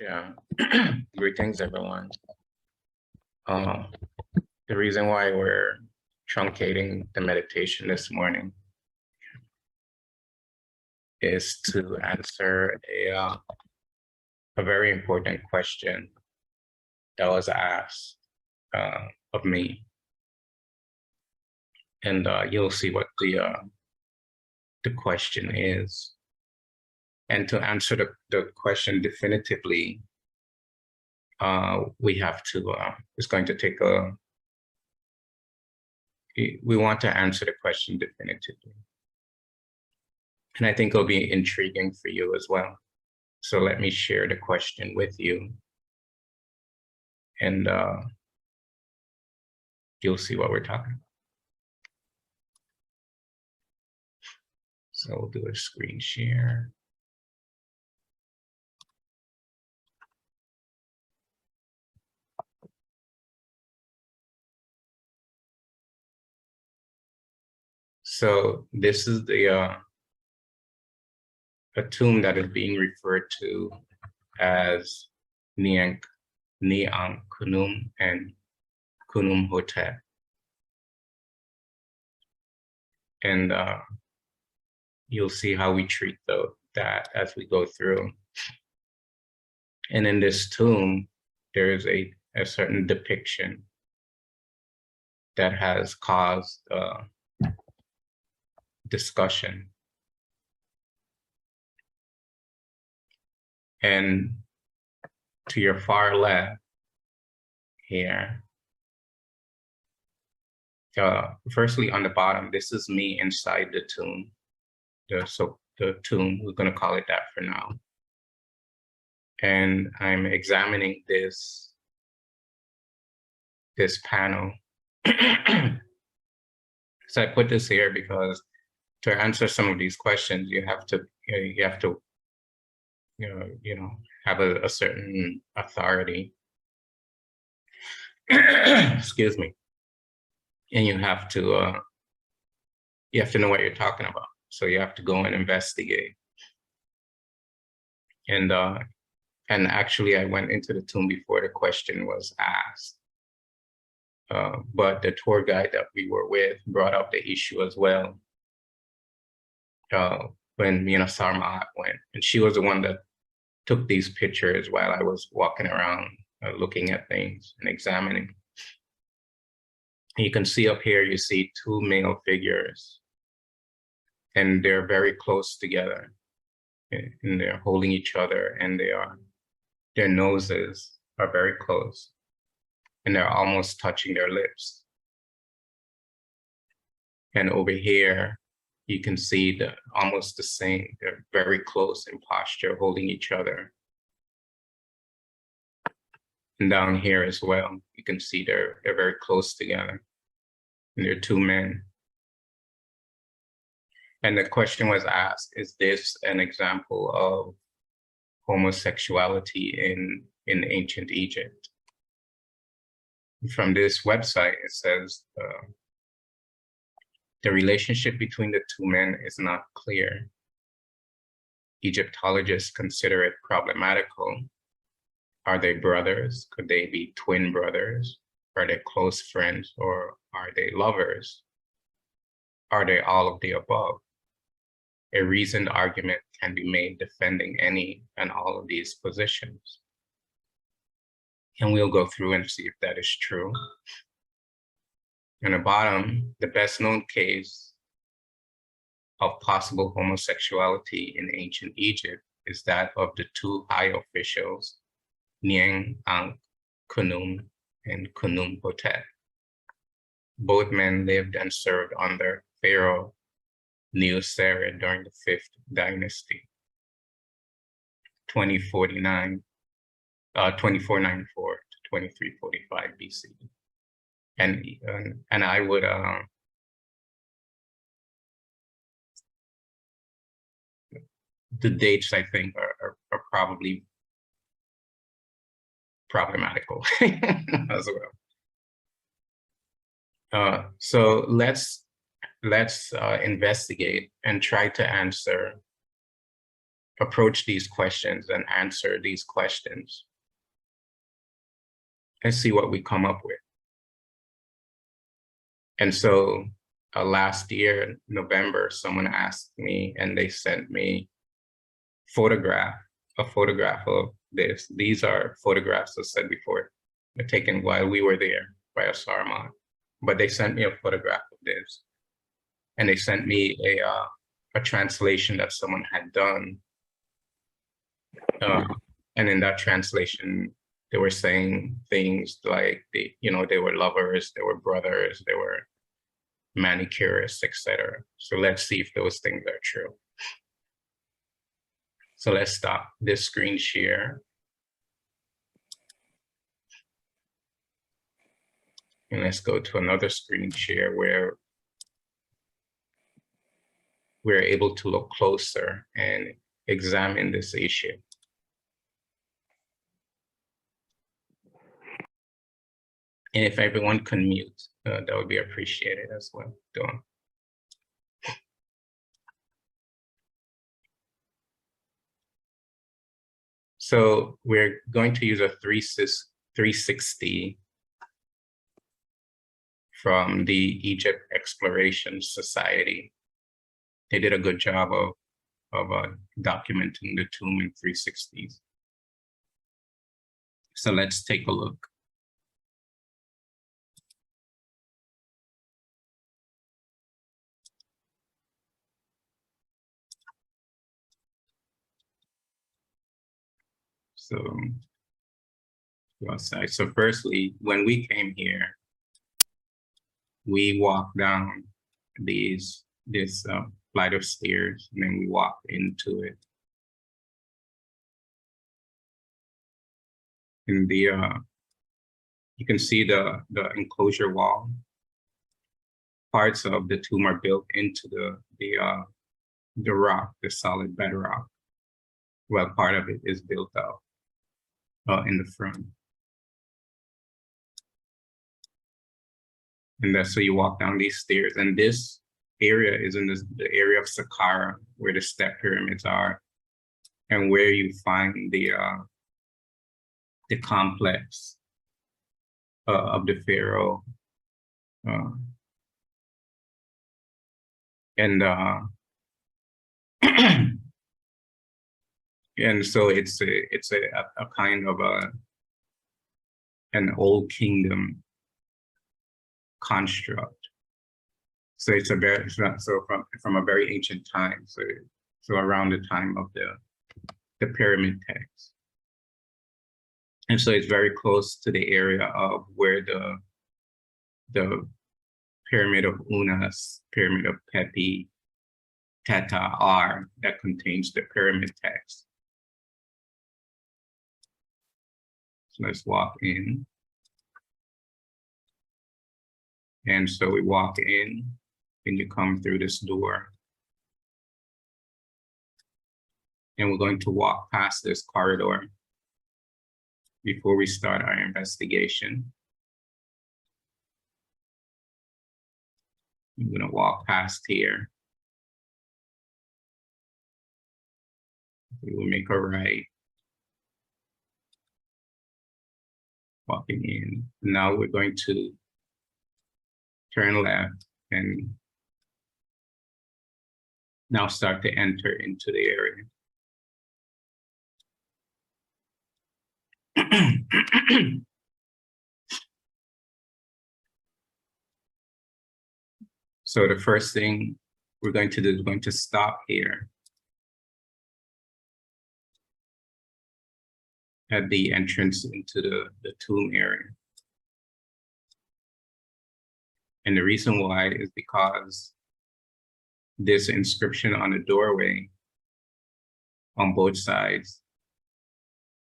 Yeah, greetings everyone. The reason why we're truncating the meditation this morning is to answer a very important question that was asked of me. And you'll see what the question is. And to answer the question definitively, we have to, it's going to take we want to answer the question definitively. And I think it'll be intriguing for you as well. So let me share the question with you. And you'll see what we're talking about. So we'll do a screen share. So this is a tomb that is being referred to as Ankh, Kunum, and Kunum Hotep. And you'll see how we treat that as we go through. And in this tomb, there is a certain depiction that has caused discussion. And to your far left here, firstly on the bottom, this is me inside the tomb. The tomb, we're going to call it that for now. And I'm examining this panel. So I put this here because to answer some of these questions, you have to have a certain authority. Excuse me. And you have to know what you're talking about. So you have to go and investigate. And actually, I went into the tomb before the question was asked. But the tour guide that we were with brought up the issue as well. When me and Sarma went, and she was the one that took these pictures while I was walking around, looking at things and examining. You can see up here, you see two male figures, and they're very close together, and they're holding each other, and their noses are very close, and they're almost touching their lips. And over here, you can see almost the same. They're very close in posture, holding each other. And down here as well, you can see they're very close together. And they're two men. And the question was asked, is this an example of homosexuality in ancient Egypt? From this website, it says, the relationship between the two men is not clear. Egyptologists consider it problematical. Are they brothers? Could they be twin brothers? Are they close friends, or are they lovers? Are they all of the above? A reasoned argument can be made defending any and all of these positions. And we'll go through and see if that is true. On the bottom, the best known case of possible homosexuality in ancient Egypt is that of the two high officials, Ankh, Kunum, and Kunum Hotep. Both men lived and served under Pharaoh Neoseret during the 5th dynasty, 2494 to 2345 BC. And I would the dates, I think, are probably problematical as well. So let's investigate and try to answer approach these questions and answer these questions and see what we come up with. And so last year, November, someone asked me and they sent me a photograph of this. These are photographs, as I said before, taken while we were there by a Sarma. But they sent me a photograph of this. And they sent me a translation that someone had done. And in that translation, they were saying things like, they were lovers, they were brothers, they were manicurists, etc. So let's see if those things are true. So let's stop this screen share. And let's go to another screen share where we're able to look closer and examine this issue. And if everyone can mute, that would be appreciated as well. Dawn. So we're going to use a 360 from the Egypt Exploration Society. They did a good job of documenting the tomb in 360s. So let's take a look. So go outside. So firstly, when we came here, we walked down this flight of stairs, and then we walked into it. In the you can see the enclosure wall. Parts of the tomb are built into the rock, the solid bedrock. Well, part of it is built out in the front. And that's so you walk down these stairs, and this area is in the area of Saqqara, where the step pyramids are, and where you find the complex of the pharaoh, and and so it's a kind of an old kingdom construct. So it's a very from a very ancient time. So around the time of the pyramid text. And so it's very close to the area of where the pyramid of Unas, pyramid of Pepi, Teta are, that contains the pyramid text. So let's walk in. And so we walk in, and you come through this door. And we're going to walk past this corridor before we start our investigation. I'm going to walk past here. We will make a right. Walking in. Now we're going to turn left and now start to enter into the area. So the first thing we're going to do is going to stop here at the entrance into the tomb area. And the reason why is because this inscription on the doorway on both sides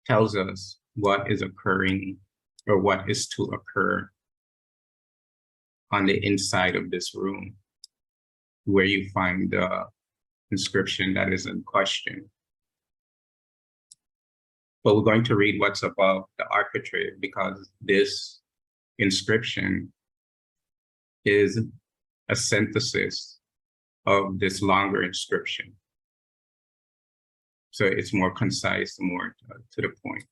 tells us what is occurring or what is to occur on the inside of this room, where you find the inscription that is in question. But we're going to read what's above the architrave, because this inscription is a synthesis of this longer inscription. So it's more concise, more to the point.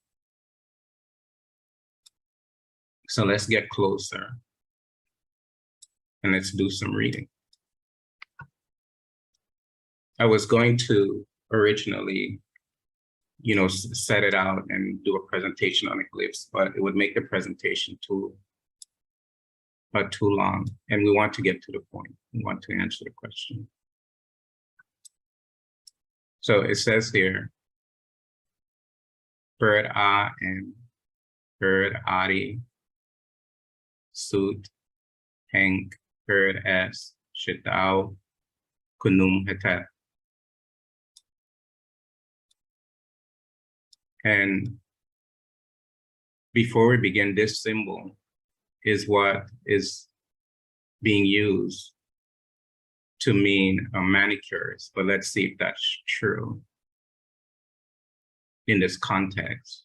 So let's get closer and let's do some reading. I was going to originally, set it out and do a presentation on eclipse, but it would make the presentation too long. And we want to get to the point. We want to answer the question. So it says here, Bird A and Bird Adi, Suit, Ankh, Bird S, Shitao, Kunum Hetet. And before we begin, this symbol is what is being used to mean manicures, but let's see if that's true in this context.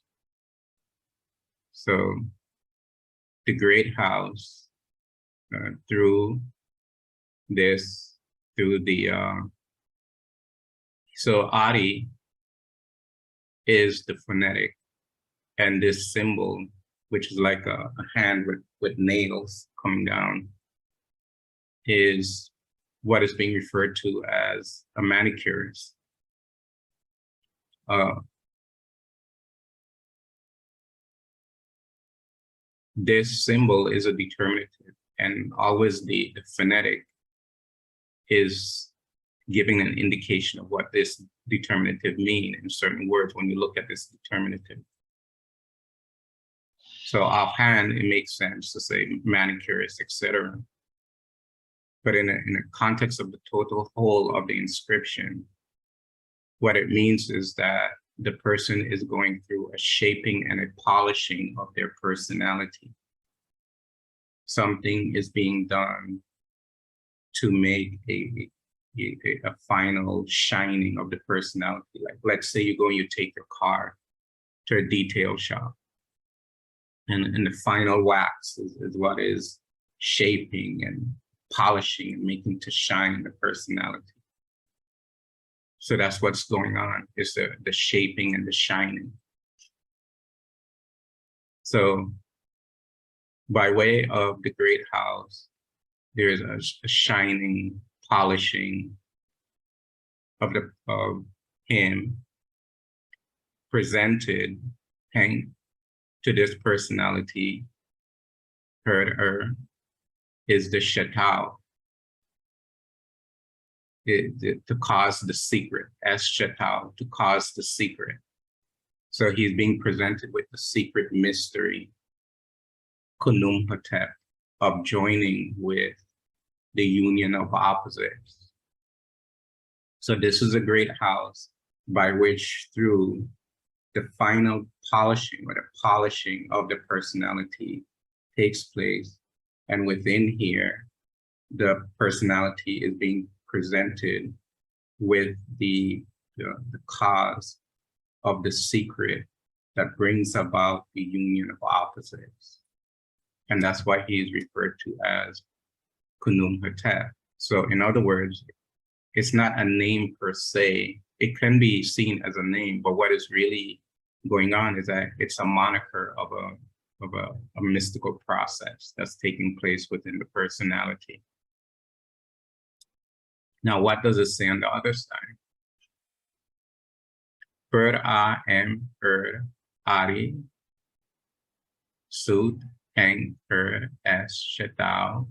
So the great house through the, so Adi is the phonetic, and this symbol, which is like a hand with nails coming down, is what is being referred to as a manicurist. This symbol is a determinative, and always the phonetic is giving an indication of what this determinative means in certain words when you look at this determinative. So offhand, it makes sense to say manicurist, etc. But in a context of the total whole of the inscription, what it means is that the person is going through a shaping and a polishing of their personality. Something is being done to make a final shining of the personality. Like, let's say you go and you take your car to a detail shop, and the final wax is what is shaping and polishing and making to shine the personality. So that's what's going on, is the shaping and the shining. So by way of the great house, there is a shining, polishing of him presented to this personality. Her is the shetao, to cause the secret, as shetao, to cause the secret. So he's being presented with the secret mystery, kunum hotep, of joining with the union of opposites. So this is a great house by which, through the final polishing or the polishing of the personality takes place. And within here, the personality is being presented with the cause of the secret that brings about the union of opposites. And that's why he is referred to as Kunum Hotep. So in other words, it's not a name per se. It can be seen as a name, but what is really going on is that it's a moniker of a mystical process that's taking place within the personality. Now, what does it say on the other side? Bird A M Bird Ari Sud Heng Bird S Shetao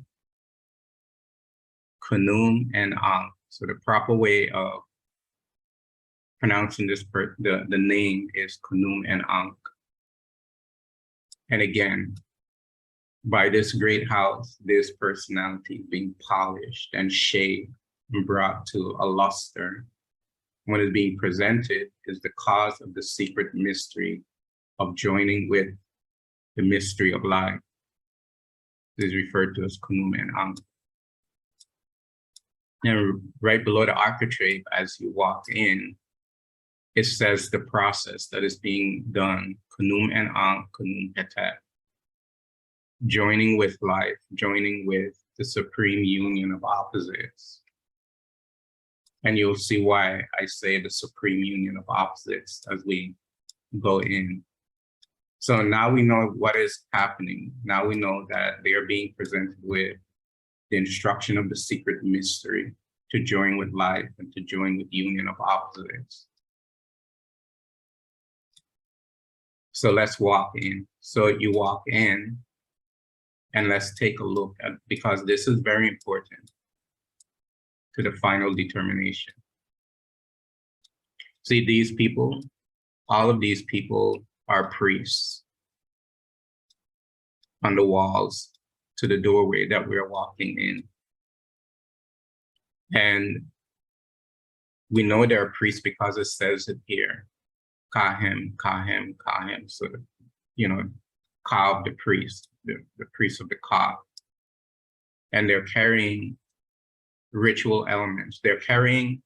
Kunum and Ankh. So the proper way of pronouncing this, the name is Kunum and Ankh. And again, by this great house, this personality being polished and shaped and brought to a luster. What is being presented is the cause of the secret mystery of joining with the mystery of life. This is referred to as Kunum and Ankh. And right below the architrave, as you walk in, it says the process that is being done, Kunum and Ankh, Kunum Hetet. Joining with life, joining with the supreme union of opposites. And you'll see why I say the supreme union of opposites as we go in. So now we know what is happening. Now we know that they are being presented with the instruction of the secret mystery to join with life and to join with union of opposites. So let's walk in. So you walk in and let's take a look at, because this is very important to the final determination. See, these people, all of these people are priests on the walls to the doorway that we're walking in. And we know they're priests because it says it here, Kahem, Kahem, Kahem. So, you know, Ka of the priest, the priest of the Ka. And they're carrying ritual elements. They're carrying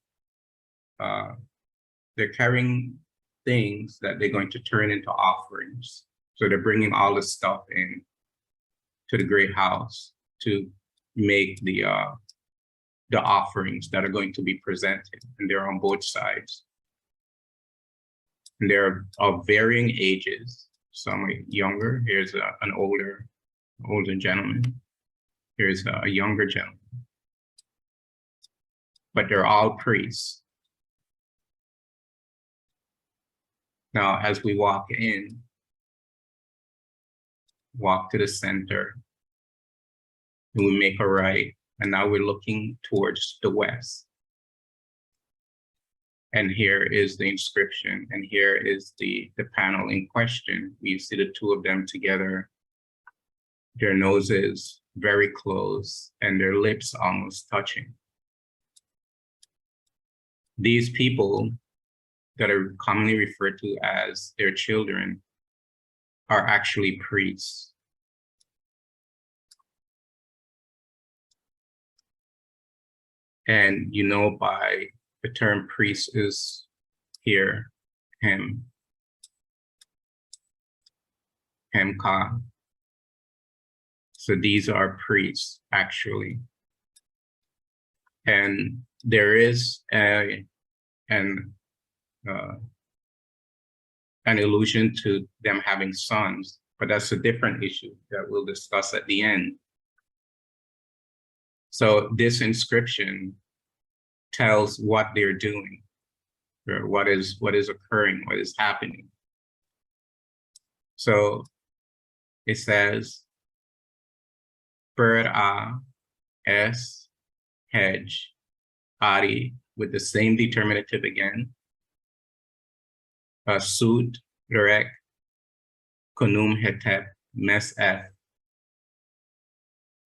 things that they're going to turn into offerings. So they're bringing all this stuff in to the great house to make the offerings that are going to be presented, and they're on both sides. And they're of varying ages. Some are younger. Here's an older gentleman. Here's a younger gentleman. But they're all priests. Now, as we walk in, walk to the center, and we make a right, and now we're looking towards the west. And here is the inscription, and here is the panel in question. You see the two of them together, their noses very close, and their lips almost touching. These people that are commonly referred to as their children are actually priests. And you know, by the term priest is here, Hem Ka. So these are priests, actually. And there is an allusion to them having sons, but that's a different issue that we'll discuss at the end. So this inscription tells what they're doing, or what is occurring, what is happening. So it says, Bird S, Hedge, Ari, with the same determinative again. Sud, Rek, Kunum Hetep, Mes F.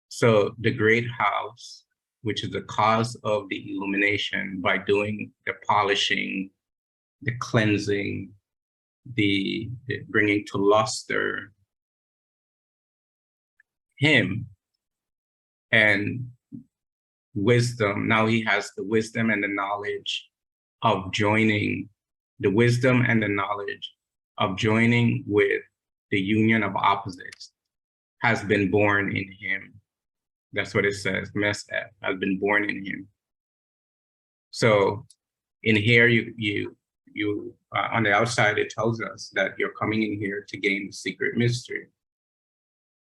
So the great house, which is the cause of the illumination, by doing the polishing, the cleansing, the bringing to luster him, and wisdom. Now he has the wisdom and the knowledge of joining, the wisdom and the knowledge of joining with the union of opposites has been born in him. That's what it says, Mesef has been born in him. So in here, you on the outside, it tells us that you're coming in here to gain the secret mystery.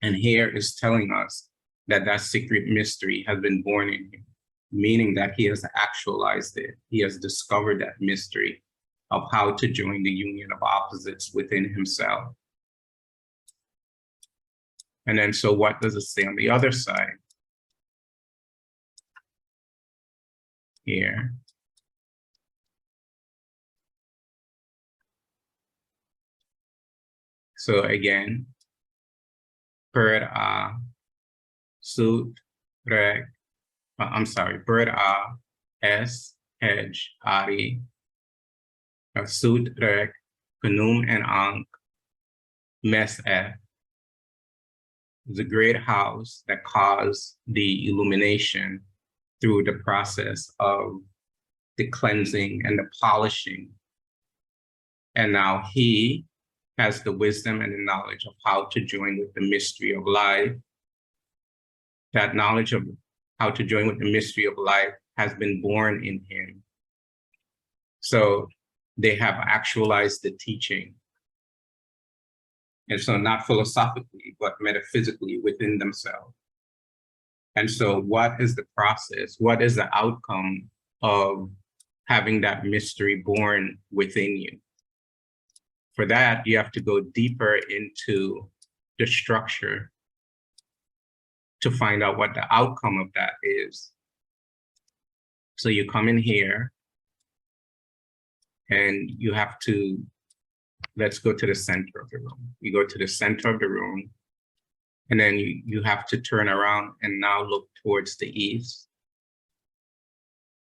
And here is telling us that that secret mystery has been born in him, meaning that he has actualized it. He has discovered that mystery of how to join the union of opposites within himself. And then, so what does it say on the other side? Here. So again, Bird Suit, Rek, I'm sorry, Bird S, Hedge, Ari, Suit, Rek, Kunum, and Ankh, Mes F. The great house that caused the illumination through the process of the cleansing and the polishing. And now he has the wisdom and the knowledge of how to join with the mystery of life. That knowledge of how to join with the mystery of life has been born in him, So they have actualized the teaching. And so not philosophically, but metaphysically within themselves. And so what is the process? What is the outcome of having that mystery born within you? For that, you have to go deeper into the structure to find out what the outcome of that is. So you come in here and you have to, let's go to the center of the room. You go to the center of the room, and then you have to turn around and now look towards the east.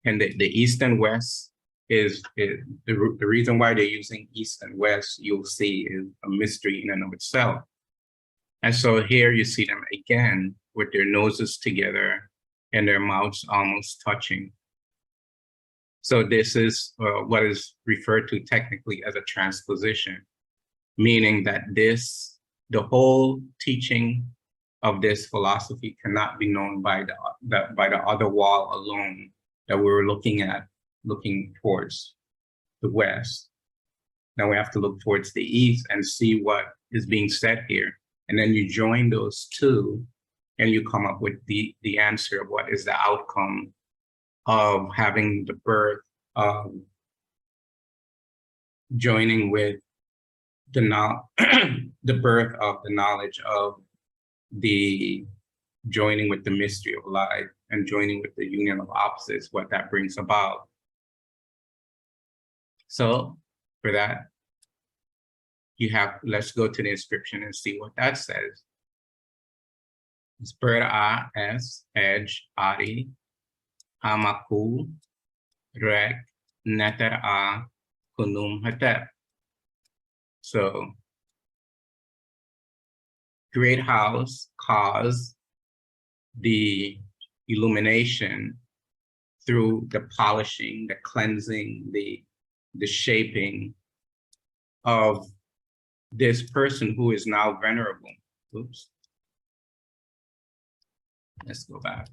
And the east and west is the reason why they're using east and west, you'll see, is a mystery in and of itself. And so here you see them again with their noses together and their mouths almost touching. So this is what is referred to technically as a transposition, meaning that the whole teaching of this philosophy cannot be known by the other wall alone that we were looking towards the west. Now we have to look towards the east and see what is being said here. And then you join those two and you come up with the answer of what is the outcome of having the birth of joining with the birth of the knowledge of the joining with the mystery of life and joining with the union of opposites, what that brings about. So for that, let's go to the inscription and see what that says. Spera es edge ari amaku rek neter a kunum hatep. So great house caused the illumination through the polishing, the cleansing, the shaping of this person who is now venerable. Oops. Let's go back.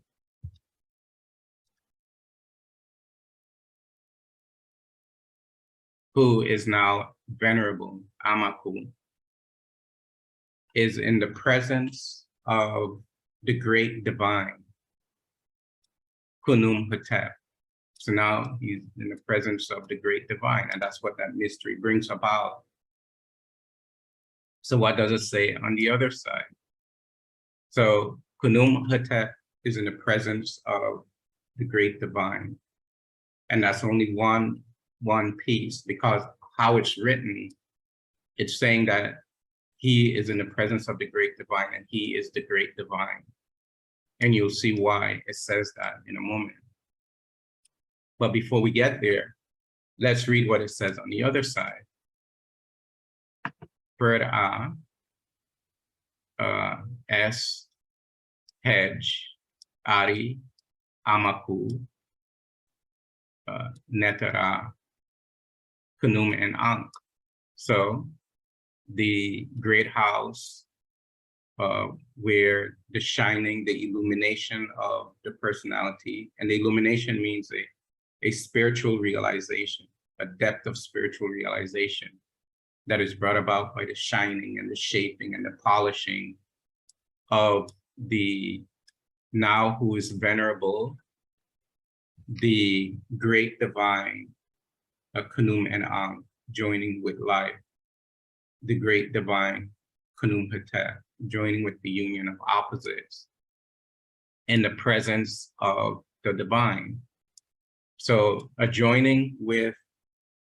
Who is now venerable, Amaku, is in the presence of the great divine, Kunum Hotep. So now he's in the presence of the great divine, and that's what that mystery brings about. So what does it say on the other side? So Kunum Hotep is in the presence of the great divine. And that's only one piece, because how it's written, it's saying that he is in the presence of the great divine and he is the great divine. And you'll see why it says that in a moment. But before we get there, let's read what it says on the other side. Pera es hedge ari amaku netara kunum and Ankh. So the great house where the shining, the illumination of the personality, and the illumination means a spiritual realization, a depth of spiritual realization that is brought about by the shining and the shaping and the polishing of the now who is venerable, the great divine, Kunum and Ankh, joining with life, the great divine, Kunum Hetep, joining with the union of opposites in the presence of the divine. So a joining with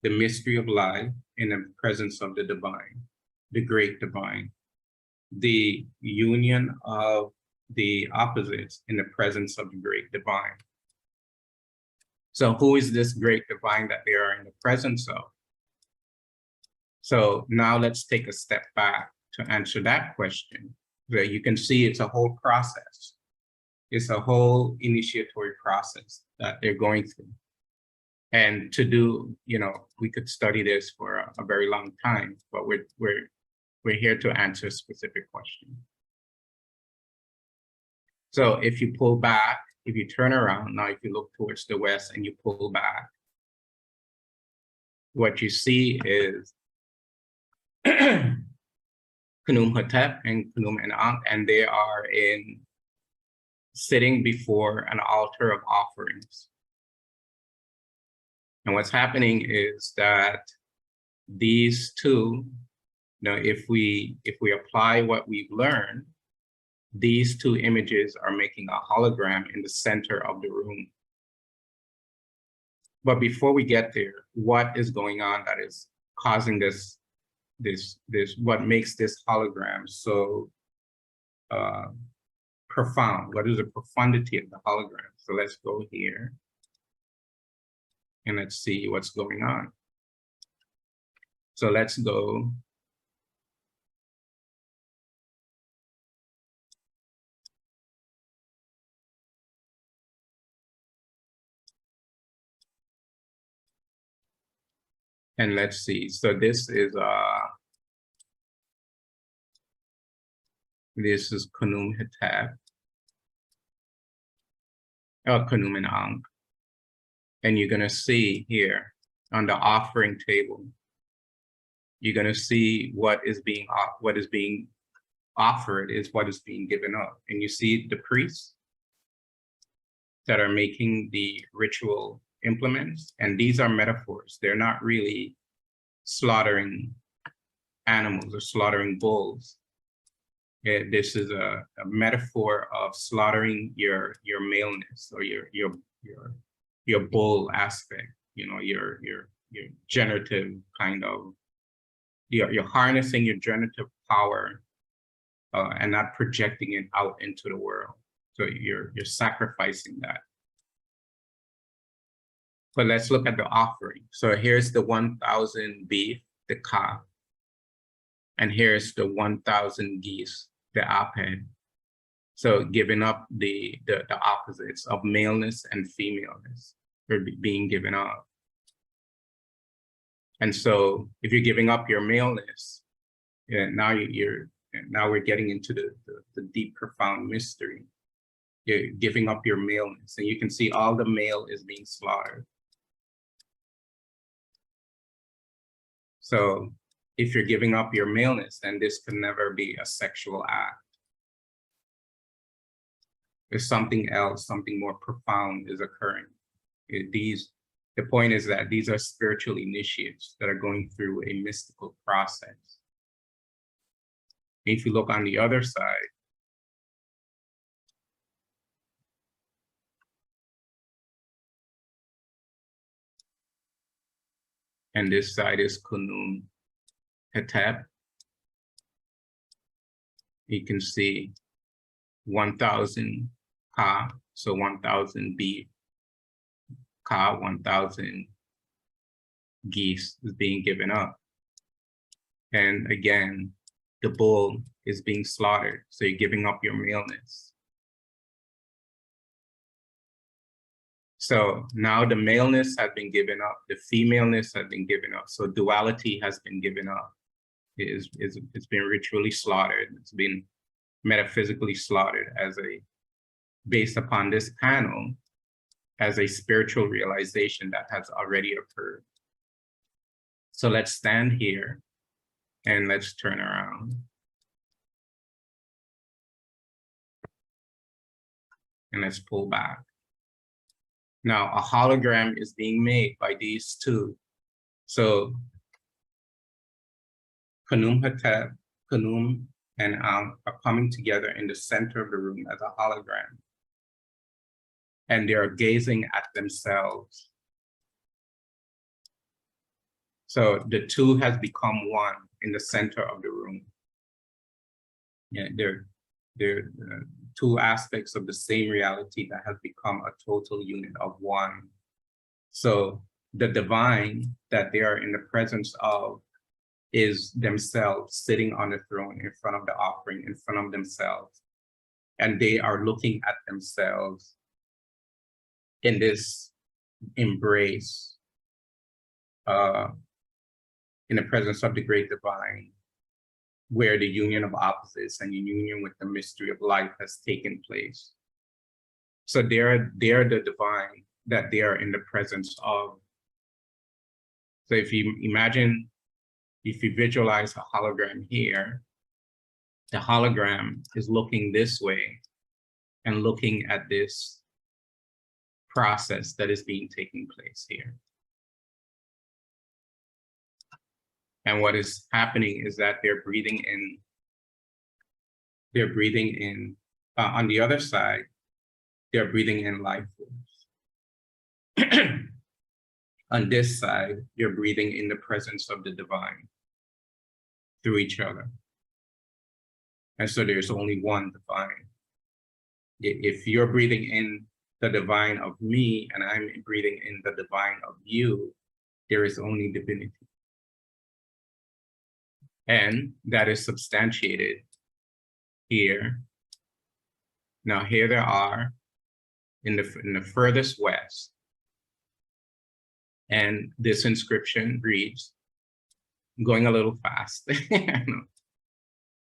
the mystery of life in the presence of the divine, the great divine, the union of the opposites in the presence of the great divine. So who is this great divine that they are in the presence of? So now let's take a step back to answer that question. Where you can see it's a whole process. It's a whole initiatory process that they're going through. And to do, we could study this for a very long time, but we're here to answer a specific question. So if you pull back, if you turn around, now if you look towards the west and you pull back, what you see is Khnum Hotep and Khnum and Ankh, and they are sitting before an altar of offerings. And what's happening is that these two, if we apply what we've learned, these two images are making a hologram in the center of the room. But before we get there, what is going on that is causing this, what makes this hologram so profound? What is the profundity of the hologram? So let's go here and let's see what's going on. So let's go. And let's see. So this is Khnum Hotep, Khnum and Ankh. And you're gonna see here on the offering table, you're gonna see what is being offered is what is being given up. And you see the priests that are making the ritual implements, and these are metaphors. They're not really slaughtering animals or slaughtering bulls. This is a metaphor of slaughtering your maleness or your bull aspect. Your generative kind of. You're harnessing your generative power and not projecting it out into the world. So you're sacrificing that. But let's look at the offering. So here's the 1,000 beef, the ka, and here's the 1,000 geese, the aped. So giving up the opposites of maleness and femaleness are being given up. And so if you're giving up your maleness, now we're getting into the deep, profound mystery. You're giving up your maleness, and you can see all the male is being slaughtered. So if you're giving up your maleness, then this can never be a sexual act. There's something else, something more profound is occurring. The point is that these are spiritual initiates that are going through a mystical process. If you look on the other side, and this side is Khnum Hotep, you can see 1,000 ka, so 1,000 beef, ka, 1,000 geese is being given up. And again, the bull is being slaughtered, so you're giving up your maleness. So now the maleness has been given up, the femaleness has been given up, so duality has been given up. It's been ritually slaughtered, it's been metaphysically slaughtered based upon this panel, as a spiritual realization that has already occurred. So let's stand here and let's turn around. And let's pull back. Now, a hologram is being made by these two. So Khnum Hotep, Khnum and Ankh are coming together in the center of the room as a hologram. And they are gazing at themselves. So the two has become one in the center of the room. Yeah, they're two aspects of the same reality that has become a total unit of one. So the divine that they are in the presence of is themselves sitting on the throne in front of the offering, in front of themselves. And they are looking at themselves in this embrace, in the presence of the great divine, where the union of opposites and the union with the mystery of life has taken place. So they're the divine that they are in the presence of. So if you imagine, if you visualize a hologram here, the hologram is looking this way and looking at this process that is being taking place here. And what is happening is that they're breathing in, on the other side, they're breathing in life force. On this side, you're breathing in the presence of the divine through each other. And so there's only one divine. If you're breathing in the divine of me and I'm breathing in the divine of you, there is only divinity. And that is substantiated here. Now here they are in the furthest west. And this inscription reads, going a little fast,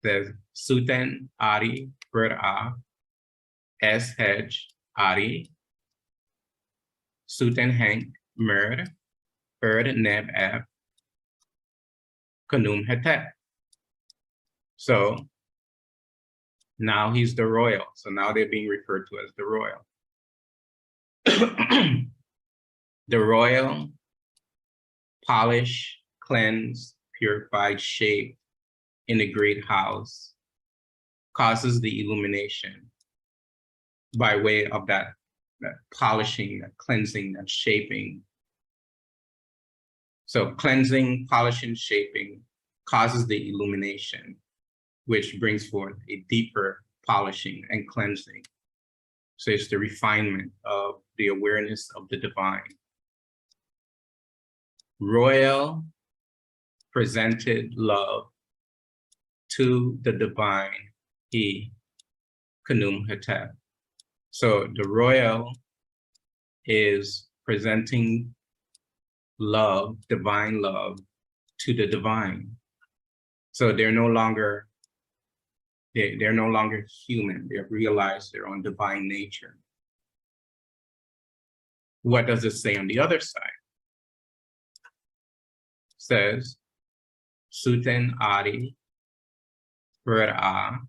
says, Suten Ari Bera Es Hedge Ari Suten Henk Merd Neb F Kanum Hetet. So now he's the royal. So now they're being referred to as the royal. The royal, polished, cleansed, purified, shaped in the great house causes the illumination by way of that polishing, that cleansing, that shaping. So cleansing, polishing, shaping causes the illumination, which brings forth a deeper polishing and cleansing. So it's the refinement of the awareness of the divine. Royal presented love to the divine, he, Kanum Hetep. So the royal is presenting love, divine love, to the divine. So they're no longer human. They've realized their own divine nature. What does it say on the other side? It says, Suten Ari Ra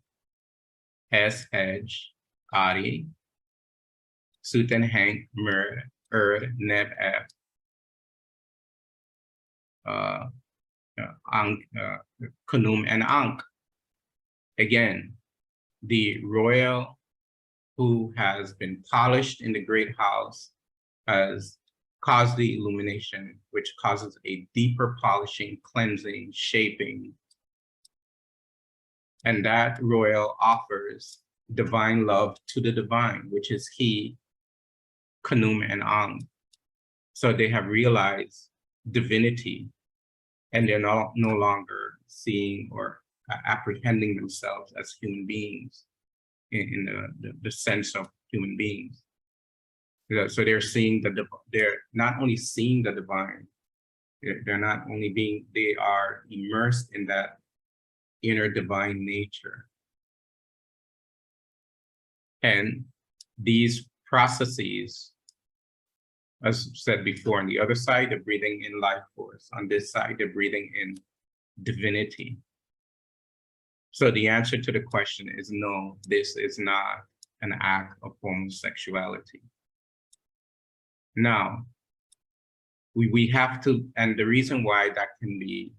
Es Hedge Ari Suten Hank Mer Neb F Ankh Kanum and Ankh. Again, the royal who has been polished in the great house has caused the illumination, which causes a deeper polishing, cleansing, shaping. And that royal offers divine love to the divine, which is he, Kanum and Ankh. So they have realized divinity, and they're no longer seeing or apprehending themselves as human beings in the sense of human beings. So they're seeing they're not only seeing the divine, they're not only being, they are immersed in that inner divine nature. And these processes, as said before, on the other side, they're breathing in life force. On this side, they're breathing in divinity. So the answer to the question is no, this is not an act of homosexuality. Now, we have to, and the reason why that can be,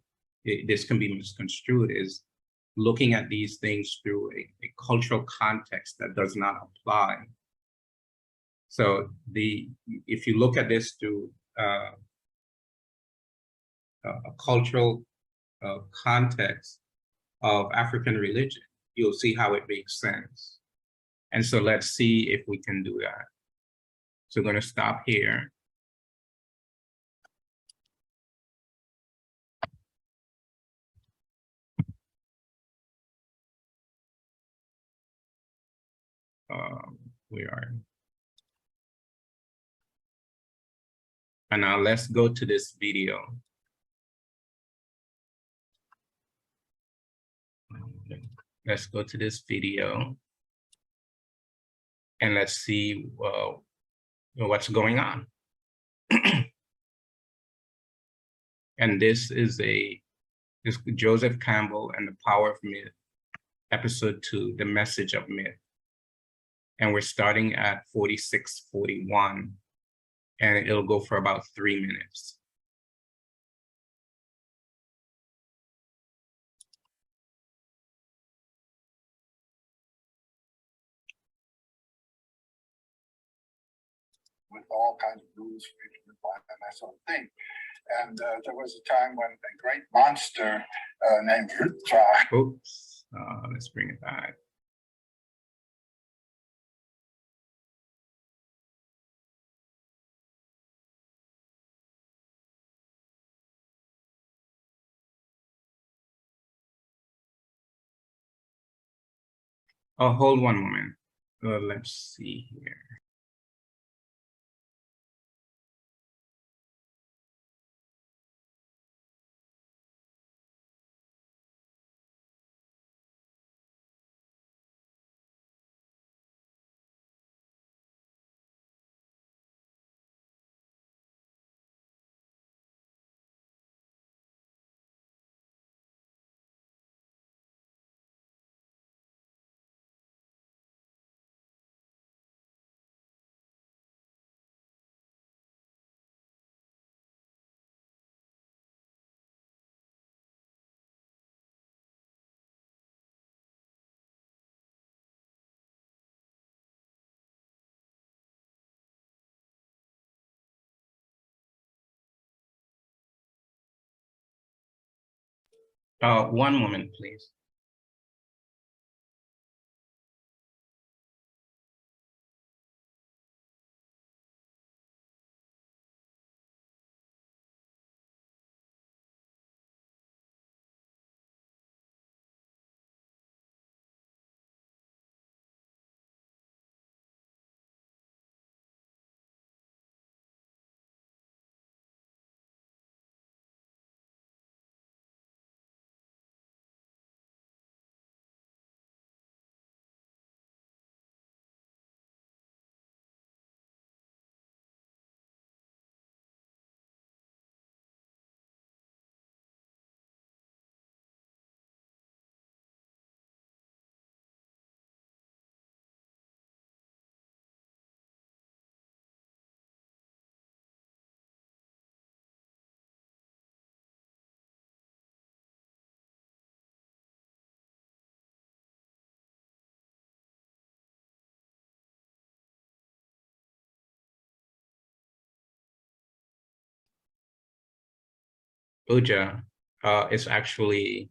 this can be misconstrued is looking at these things through a cultural context that does not apply. So if you look at this through a cultural context of African religion, you'll see how it makes sense. And so let's see if we can do that. So we're going to stop here. We are. And now let's go to this video. Let's go to this video and let's see what's going on. And this is Joseph Campbell and the Power of Myth, episode 2, The Message of Myth. And we're starting at 46:41, and it'll go for about 3 minutes. With all kinds of rules and that sort of thing. And there was a time when a great monster named Riptide. Oops, let's bring it back. Oh, hold one moment. Let's see here. One moment, please. Uja, it's actually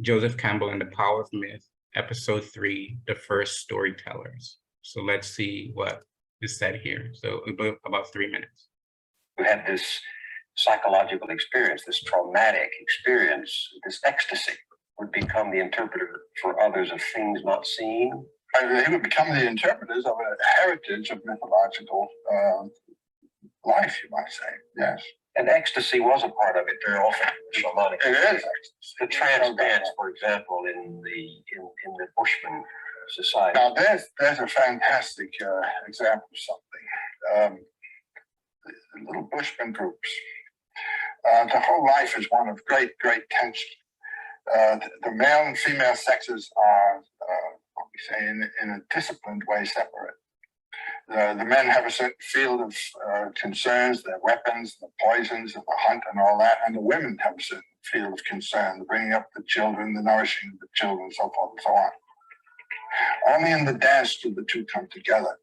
Joseph Campbell and the Power of Myth, episode 3, The First Storytellers. So let's see what is said here. So about 3 minutes. We had this psychological experience, this traumatic experience, this ecstasy would become the interpreter for others of things not seen. He would become the interpreters of a heritage of mythological life, you might say, yes. And ecstasy was a part of it very often. It is. The trance dance, for example, in the Bushman society. Now, there's a fantastic example of something. The little Bushman groups. The whole life is one of great tension. The male and female sexes are, what we say, in a disciplined way, separate. The men have a certain field of concerns, their weapons, the poisons, and the hunt, and all that, and the women have a certain field of concern, the bringing up the children, the nourishing of the children, so forth and so on. Only in the dance do the two come together.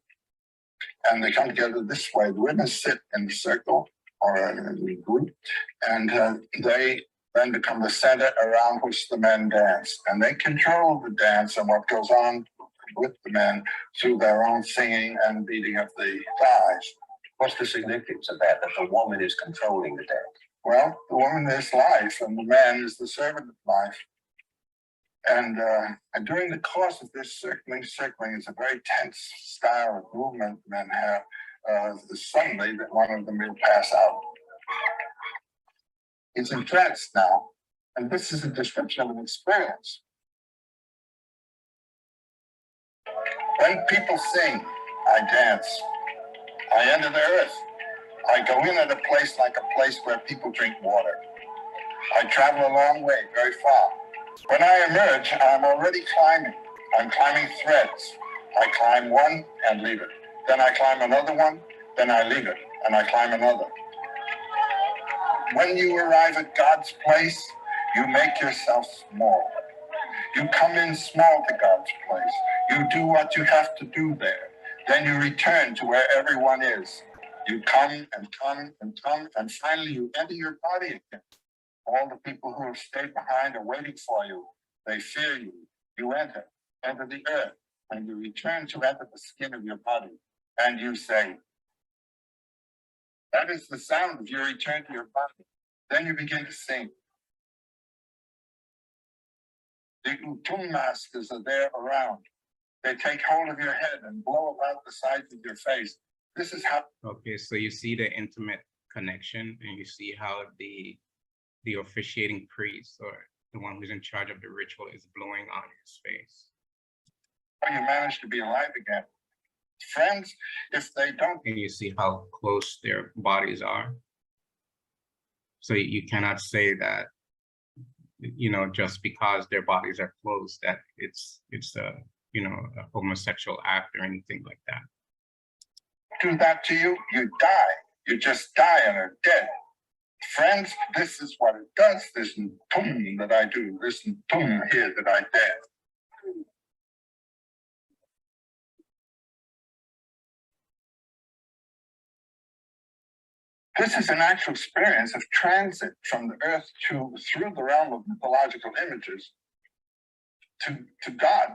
And they come together this way. The women sit in a circle or in a group, and they then become the center around which the men dance. And they control the dance and what goes on with the men through their own singing and beating of the thighs. What's the significance of that the woman is controlling the dance? Well, the woman is life, and the man is the servant of life. And during the course of this circling is a very tense style of movement men have. Suddenly, that one of them will pass out. It's entranced now, and this is a description of an experience. When people sing, I dance. I enter the earth. I go in at a place like a place where people drink water. I travel a long way, very far. When I emerge, I'm already climbing. I'm climbing threads. I climb one and leave it. Then I climb another one, then I leave it, and I climb another. When you arrive at God's place, you make yourself small. You come in small to God's place. You do what you have to do there. Then you return to where everyone is. You come and come and come, and finally you enter your body again. All the people who have stayed behind are waiting for you. They fear you. You enter the earth, and you return to enter the skin of your body. And you say, that is the sound of your return to your body. Then you begin to sing. The Utum masters are there around. They take hold of your head and blow about the sides of your face. This is how. Okay, so you see the intimate connection, and you see how the officiating priest, or the one who's in charge of the ritual, is blowing on his face. You manage to be alive again. Friends, if they don't. And you see how close their bodies are. So you cannot say that, you know, just because their bodies are close, that it's a, you know, a homosexual act or anything like that. Do that to you, you die. You just die and are dead. Friends, this is what it does. This tum that I do, this tum here that I dead. This is an actual experience of transit from the earth through the realm of mythological images to God,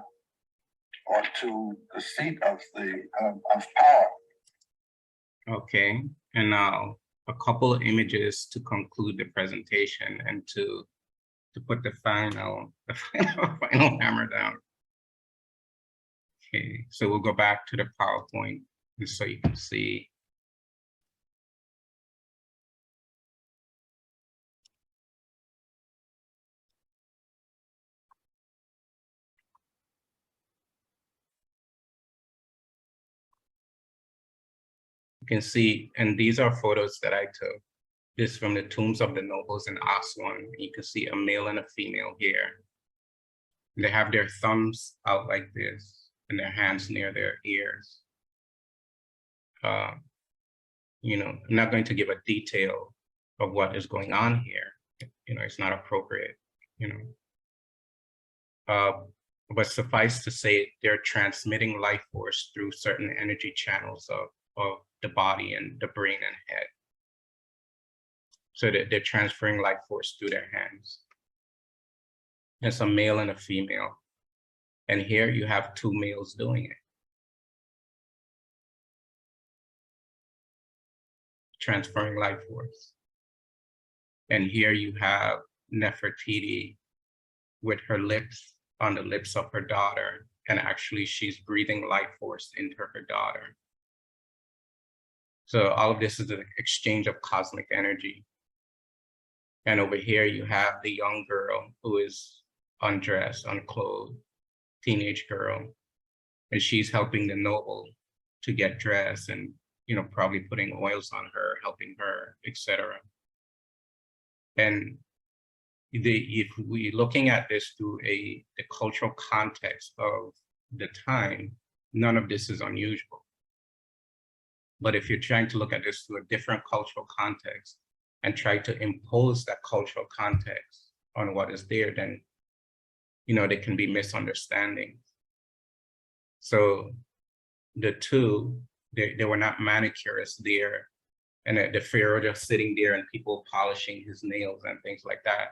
or to the seat of power. Okay, and now a couple of images to conclude the presentation and to put the final hammer down. Okay, so we'll go back to the PowerPoint, and so you can see. You can see, and these are photos that I took. This from the tombs of the nobles in Aswan. You can see a male and a female here. They have their thumbs out like this and their hands near their ears. You know, I'm not going to give a detail of what is going on here. You know, it's not appropriate, you know. But suffice to say, they're transmitting life force through certain energy channels of the body and the brain and head. So that they're transferring life force through their hands. It's a male and a female. And here you have two males doing it. Transferring life force. And here you have Nefertiti with her lips on the lips of her daughter. And actually she's breathing life force into her daughter. So all of this is an exchange of cosmic energy. And over here you have the young girl who is undressed, unclothed, teenage girl. And she's helping the noble to get dressed and, you know, probably putting oils on her, helping her, etc. And if we're looking at this through the cultural context of the time, none of this is unusual. But if you're trying to look at this through a different cultural context and try to impose that cultural context on what is there, then, you know, there can be misunderstandings. So the two, they were not manicurists there, and the pharaoh just sitting there and people polishing his nails and things like that.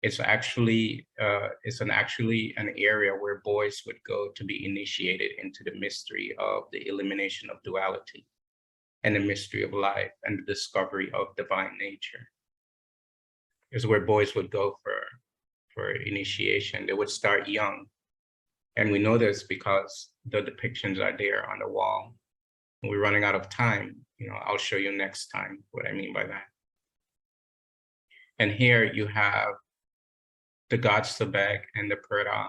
It's actually an area where boys would go to be initiated into the mystery of the elimination of duality and the mystery of life and the discovery of divine nature. Is where boys would go for initiation. They would start young. And we know this because the depictions are there on the wall. We're running out of time. You know, I'll show you next time what I mean by that. And here you have the god Sebek and the Khepera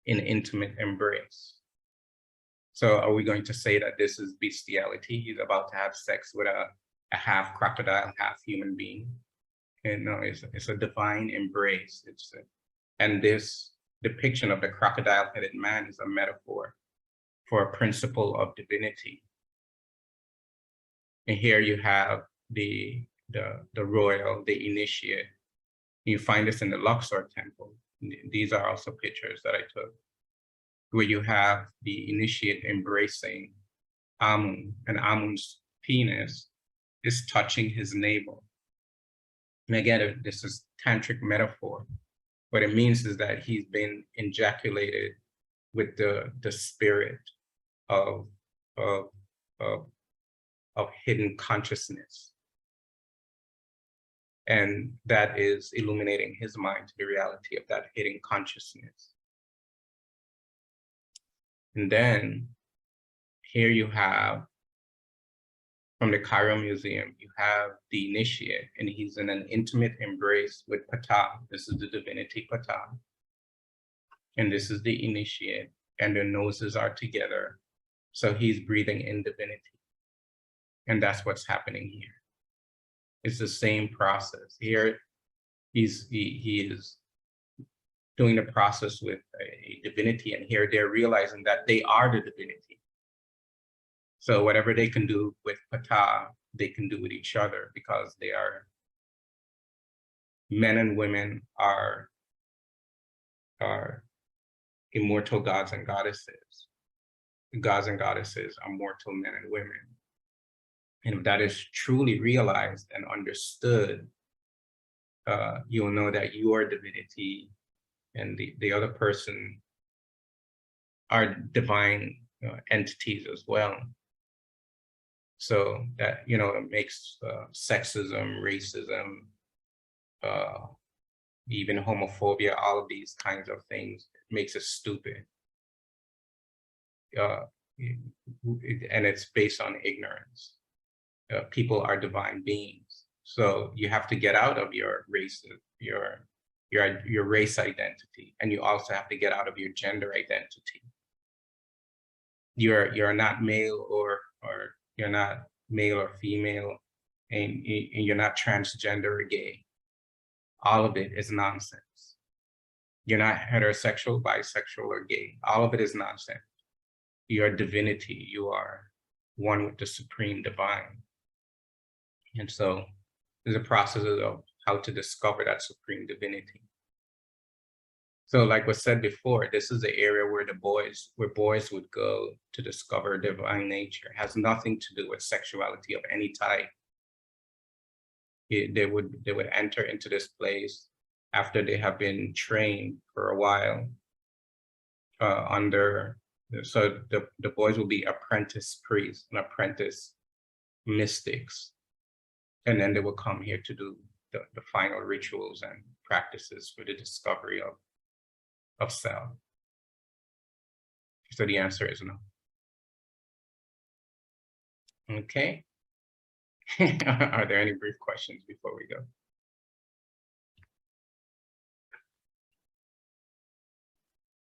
in intimate embrace. So are we going to say that this is bestiality? He's about to have sex with a half crocodile, half human being. And no, it's a divine embrace. And this depiction of the crocodile-headed man is a metaphor for a principle of divinity. And here you have the royal, the initiate. You find this in the Luxor temple. These are also pictures that I took, where you have the initiate embracing Amun, and Amun's penis is touching his navel. And again, this is tantric metaphor. What it means is that he's been ejaculated with the spirit of hidden consciousness. And that is illuminating his mind to the reality of that hidden consciousness. And then here you have, from the Cairo Museum, you have the initiate, and he's in an intimate embrace with Ptah. This is the divinity Ptah. And this is the initiate, and their noses are together. So he's breathing in divinity. And that's what's happening here. It's the same process. Here, he is doing the process with a divinity, and here they're realizing that they are the divinity. So whatever they can do with Ptah, they can do with each other, because they are, men and women are immortal gods and goddesses. Gods and goddesses are mortal men and women. And if that is truly realized and understood, you'll know that you are divinity and the other person are divine entities as well. So that, it makes sexism, racism, even homophobia, all of these kinds of things, it makes it stupid. And it's based on ignorance. People are divine beings. So you have to get out of your race, your race identity, and you also have to get out of your gender identity. You're not male or you're not male or female, and you're not transgender or gay. All of it is nonsense. You're not heterosexual, bisexual, or gay. All of it is nonsense. You're divinity. You are one with the supreme divine. And so there's a process of how to discover that supreme divinity. So like was said before, this is the area where boys would go to discover divine nature. It has nothing to do with sexuality of any type. They would enter into this place after they have been trained for a while so the boys will be apprentice priests and apprentice mystics. And then they will come here to do the final rituals and practices for the discovery of self. So the answer is no. Okay. Are there any brief questions before we go?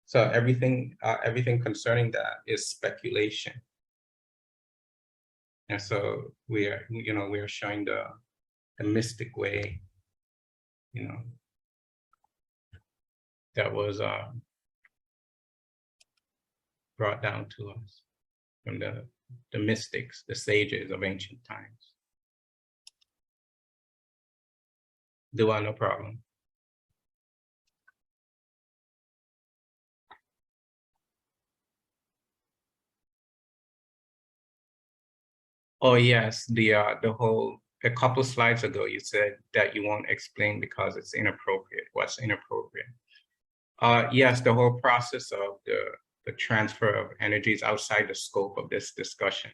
So everything concerning that is speculation. And so we are showing the mystic way, that was brought down to us from the mystics, the sages of ancient times. Dua, no problem. Oh yes, a couple of slides ago, you said that you won't explain because it's inappropriate. What's inappropriate? Yes, the whole process of the transfer of energies outside the scope of this discussion.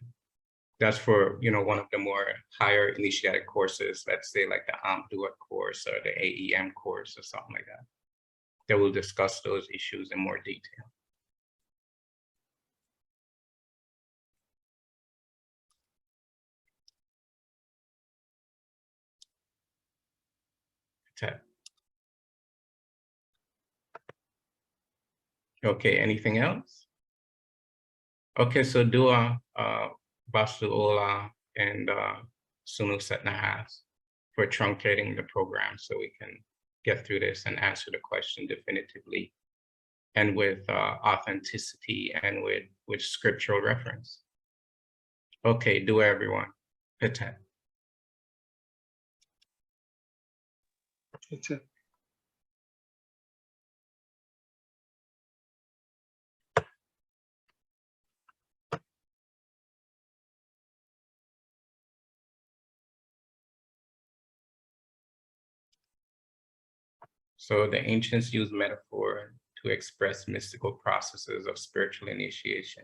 That's for, one of the more higher initiatic courses, let's say like the Ankh course or the AEM course or something like that. They will discuss those issues in more detail. Okay, anything else? Okay, so Dua, Basu Ola, and Sunu Satnahas, for truncating the program so we can get through this and answer the question definitively and with authenticity and with scriptural reference. Okay, do everyone. Patet. That's it. So the ancients used metaphor to express mystical processes of spiritual initiation.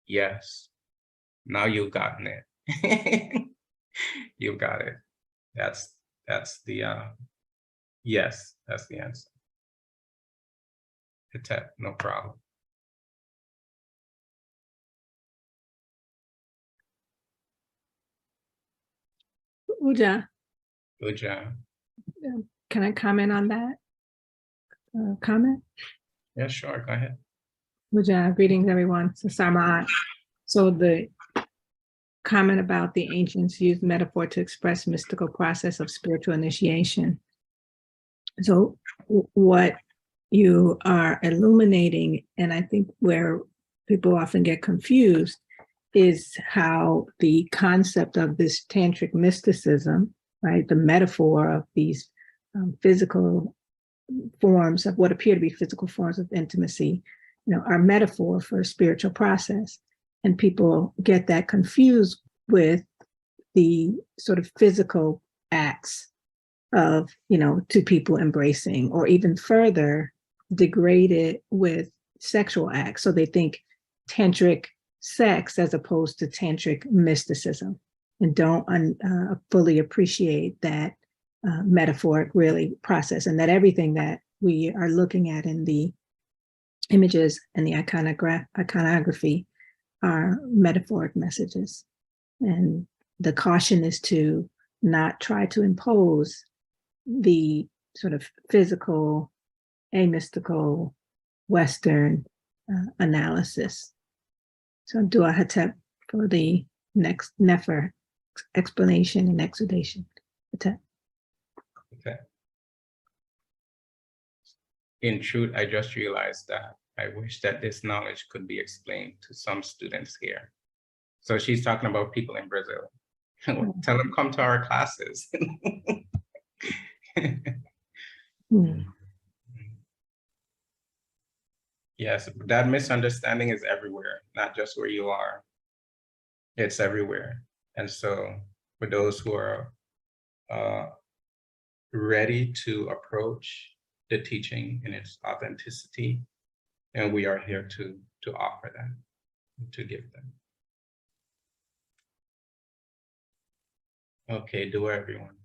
Yes. Now you've gotten it. You've got it. That's the yes, that's the answer. Patet, no problem. Uja, Good job. can I comment on that? Comment? Yeah, sure, go ahead. Uja, greetings everyone. So Sama'at. So the comment about the ancients used metaphor to express mystical process of spiritual initiation. So what you are illuminating, and I think where people often get confused, is how the concept of this tantric mysticism, right, the metaphor of these physical forms of what appear to be physical forms of intimacy, are metaphor for a spiritual process. And people get that confused with the sort of physical acts of, two people embracing, or even further degraded with sexual acts. So they think tantric sex as opposed to tantric mysticism, and don't fully appreciate that metaphoric really process, and that everything that we are looking at in the images and the iconography are metaphoric messages. And the caution is to not try to impose the sort of physical, amystical, Western analysis. So Dua Hatep for the next Nefer explanation and exudation. Hatep. Okay. In truth, I just realized that I wish that this knowledge could be explained to some students here. So she's talking about people in Brazil. Tell them come to our classes. Yes, that misunderstanding is everywhere, not just where you are. It's everywhere. And so for those who are ready to approach the teaching in its authenticity, and we are here to offer them, to give them. Okay, do everyone.